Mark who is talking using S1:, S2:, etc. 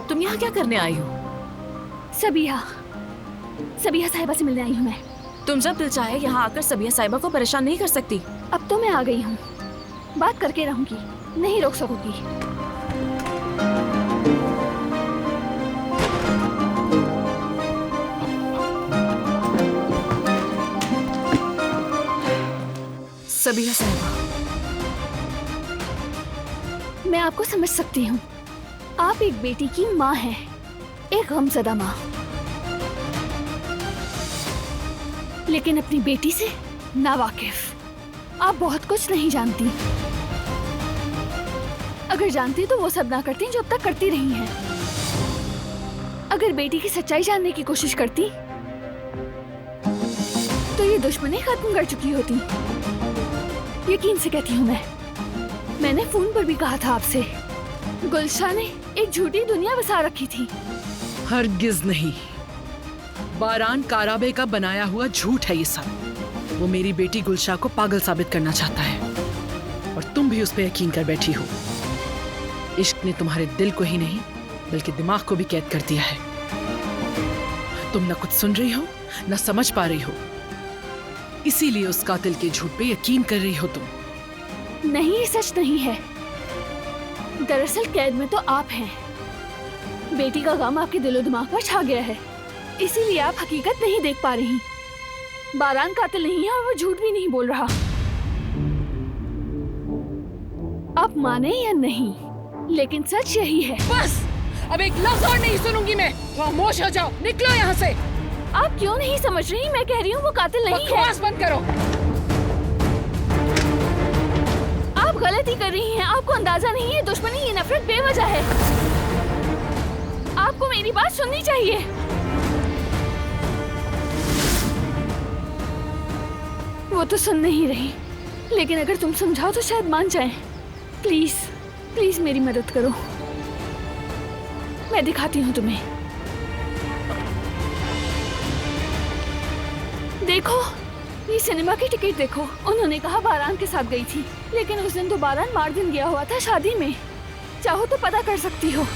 S1: अब तुम यहाँ क्या करने आई हो?
S2: सबिया साहिबा से मिलने आई हूँ मैं।
S1: तुम जब दिल चाहे यहाँ आकर सबिया साहिबा को परेशान नहीं कर सकती।
S2: अब तो मैं आ गई हूँ, बात करके रहूंगी, नहीं रोक सकोगी।
S1: सबिया साहिबा,
S2: मैं आपको समझ सकती हूँ। आप एक बेटी की माँ हैं, एक गमज़दा माँ, लेकिन अपनी बेटी से नावाकिफ। आप बहुत कुछ नहीं जानती। अगर जानती तो वो सब ना करती जो अब तक करती रही हैं। अगर बेटी की सच्चाई जानने की कोशिश करती तो ये दुश्मनी खत्म कर चुकी होती। यकीन से कहती हूँ मैंने फोन पर भी कहा था आपसे, गुलशा ने एक झूठी दुनिया बसा रखी थी।
S3: हरगिज नहीं, बारान काराबे का बनाया हुआ झूठ है ये सब। वो मेरी बेटी गुलशा को पागल साबित करना चाहता है और तुम भी उस पर यकीन कर बैठी हो। इश्क ने तुम्हारे दिल को ही नहीं बल्कि दिमाग को भी कैद कर दिया है। तुम न कुछ सुन रही हो न समझ पा रही हो, इसीलिए उस कातिल के झूठ पे यकीन कर रही हो तुम।
S2: नहीं, ये सच नहीं है। दरअसल कैद में तो आप हैं। बेटी का गम आपके दिलो दिमाग पर छा गया है, इसीलिए आप हकीकत नहीं देख पा रही। बारान कातिल नहीं है और वो झूठ भी नहीं बोल रहा। आप माने या नहीं, लेकिन सच यही है।
S3: बस, अब एक लफ्ज और नहीं सुनूंगी मैं। खामोश हो जाओ, निकलो यहाँ से।
S2: आप क्यों नहीं समझ रही? मैं कह रही हूँ वो कातिल नहीं है।
S3: बकवास बंद करो।
S2: आप गलती कर रही हैं। आपको अंदाजा नहीं है, दुश्मनी, ये नफरत बेवजह है। आपको मेरी बात सुननी चाहिए। वो तो सुन नहीं रही, लेकिन अगर तुम समझाओ तो शायद मान जाए। प्लीज प्लीज मेरी मदद करो। मैं दिखाती हूँ तुम्हें। देखो, ये सिनेमा की टिकट देखो। उन्होंने कहा बारान के साथ गई थी, लेकिन उस दिन तो बारान मार दिन गया हुआ था शादी में। चाहो तो पता कर सकती हो।